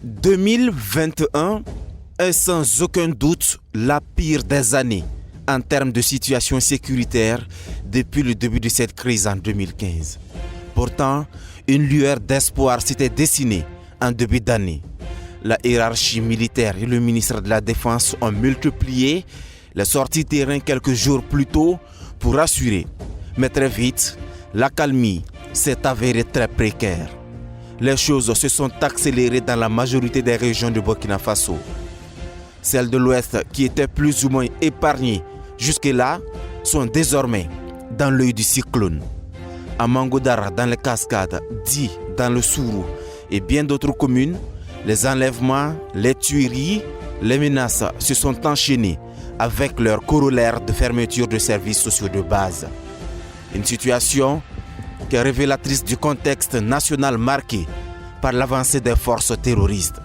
2021 est sans aucun doute la pire des années en termes de situation sécuritaire depuis le début de cette crise en 2015. Pourtant, une lueur d'espoir s'était dessinée en début d'année. La hiérarchie militaire et le ministre de la Défense ont multiplié les sorties terrain quelques jours plus tôt pour assurer. Mais très vite, l'accalmie s'est avérée très précaire. Les choses se sont accélérées dans la majorité des régions de Burkina Faso. Celles de l'Ouest qui étaient plus ou moins épargnées jusque-là sont désormais dans l'œil du cyclone. À Mangodara, dans les Cascades, Di, dans le Sourou et bien d'autres communes, les enlèvements, les tueries, les menaces se sont enchaînés avec leur corollaire de fermeture de services sociaux de base. Une situation qui est révélatrice du contexte national marqué par l'avancée des forces terroristes.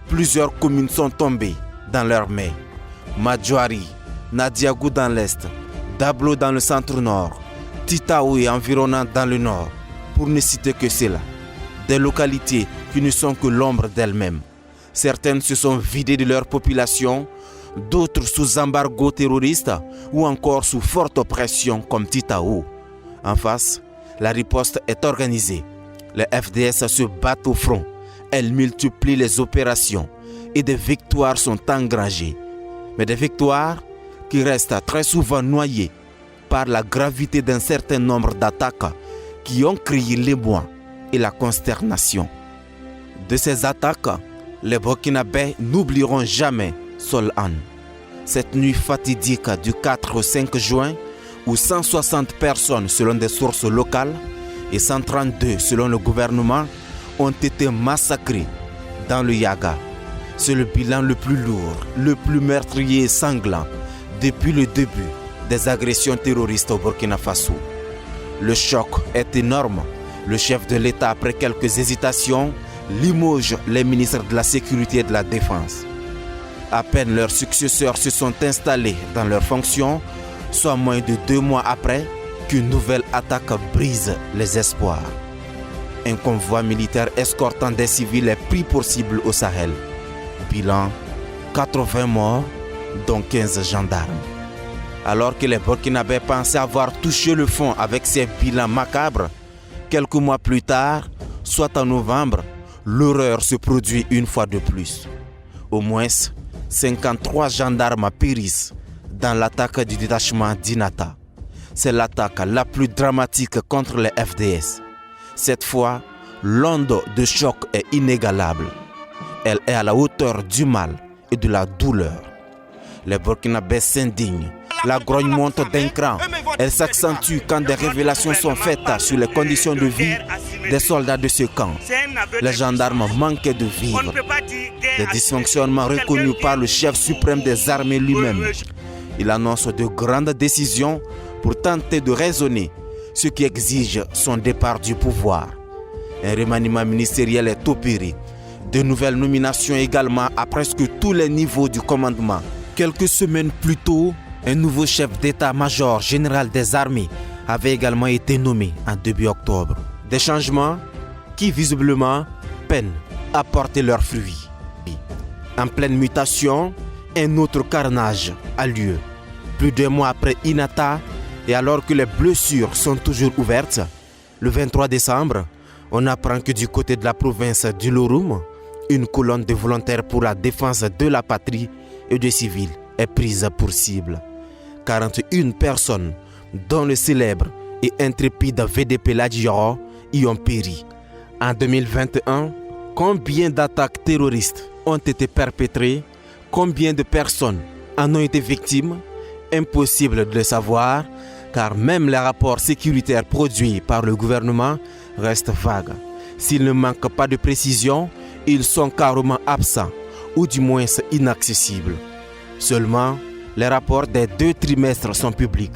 Plusieurs communes sont tombées dans leurs mains. Madjouari, Nadiagou dans l'est, Dablo dans le centre-nord, Titaou et environnant dans le nord, pour ne citer que cela. Des localités qui ne sont que l'ombre d'elles-mêmes. Certaines se sont vidées de leur population, d'autres sous embargo terroriste ou encore sous forte pression comme Titaou. En face, la riposte est organisée. Les FDS se battent au front. Elles multiplient les opérations et des victoires sont engrangées. Mais des victoires qui restent très souvent noyées par la gravité d'un certain nombre d'attaques qui ont créé l'émoi et la consternation. De ces attaques, les Burkinabés n'oublieront jamais Sol-An. Cette nuit fatidique du 4 au 5 juin, où 160 personnes selon des sources locales et 132 selon le gouvernement ont été massacrées dans le Yaga. C'est le bilan le plus lourd, le plus meurtrier et sanglant depuis le début des agressions terroristes au Burkina Faso. Le choc est énorme. Le chef de l'État, après quelques hésitations, limoge les ministres de la Sécurité et de la Défense. À peine leurs successeurs se sont installés dans leurs fonctions, soit moins de 2 mois après qu'une nouvelle attaque brise les espoirs. Un convoi militaire escortant des civils est pris pour cible au Sahel. Bilan, 80 morts, dont 15 gendarmes. Alors que les Burkinabés pensaient avoir touché le fond avec ces bilans macabres, quelques mois plus tard, soit en novembre, l'horreur se produit une fois de plus. Au moins, 53 gendarmes périssent dans l'attaque du détachement d'Inata. C'est l'attaque la plus dramatique contre les FDS. Cette fois, l'onde de choc est inégalable. Elle est à la hauteur du mal et de la douleur. Les Burkinabés s'indignent. La grogne monte d'un cran. Elle s'accentue quand des révélations sont faites sur les conditions de vie des soldats de ce camp. Les gendarmes manquaient de vivre. Des dysfonctionnements reconnus par le chef suprême des armées lui-même. Il annonce de grandes décisions pour tenter de raisonner ce qui exige son départ du pouvoir. Un remaniement ministériel est opéré. De nouvelles nominations également à presque tous les niveaux du commandement. Quelques semaines plus tôt, un nouveau chef d'état-major général des armées avait également été nommé en début octobre. Des changements qui visiblement peinent à porter leurs fruits. En pleine mutation, un autre carnage a lieu. Plus d'un mois après Inata, et alors que les blessures sont toujours ouvertes, le 23 décembre, on apprend que du côté de la province du Loroum, une colonne de volontaires pour la défense de la patrie et des civils est prise pour cible. 41 personnes, dont le célèbre et intrépide VDP Ladjiro, y ont péri. En 2021, combien d'attaques terroristes ont été perpétrées? Combien de personnes en ont été victimes? Impossible de le savoir, car même les rapports sécuritaires produits par le gouvernement restent vagues. S'ils ne manquent pas de précision, ils sont carrément absents, ou du moins inaccessibles. Seulement, les rapports des 2 trimestres sont publics.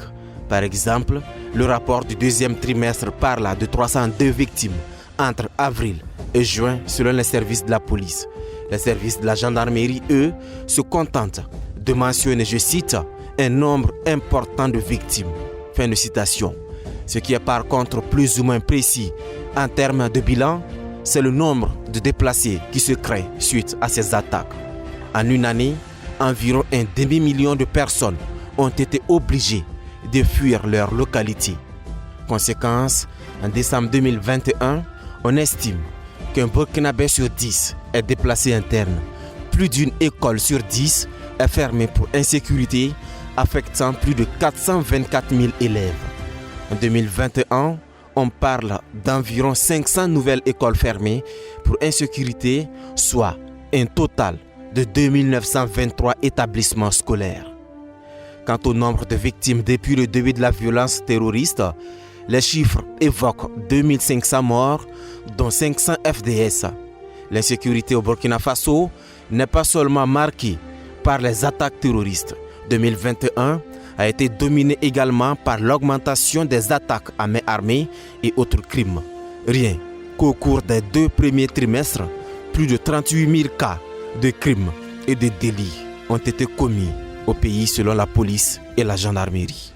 Par exemple, le rapport du 2e trimestre parle de 302 victimes entre avril et juin selon les services de la police. Les services de la gendarmerie, eux, se contentent de mentionner, je cite, un nombre important de victimes. Fin de citation. Ce qui est par contre plus ou moins précis en termes de bilan, c'est le nombre de déplacés qui se crée suite à ces attaques. En une année, environ 1,5 million de personnes ont été obligées de fuir leur localité. Conséquence, en décembre 2021, on estime qu'un Burkinabé sur 10 est déplacé interne. Plus d'une école sur 10 est fermée pour insécurité, affectant plus de 424 000 élèves. En 2021, on parle d'environ 500 nouvelles écoles fermées pour insécurité, soit un total de 2923 établissements scolaires. Quant au nombre de victimes depuis le début de la violence terroriste, les chiffres évoquent 2500 morts, dont 500 FDS. L'insécurité au Burkina Faso n'est pas seulement marquée par les attaques terroristes. 2021 a été dominé également par l'augmentation des attaques à main armée et autres crimes. Rien qu'au cours des 2 premiers trimestres, plus de 38 000 cas de crimes et de délits ont été commis au pays selon la police et la gendarmerie.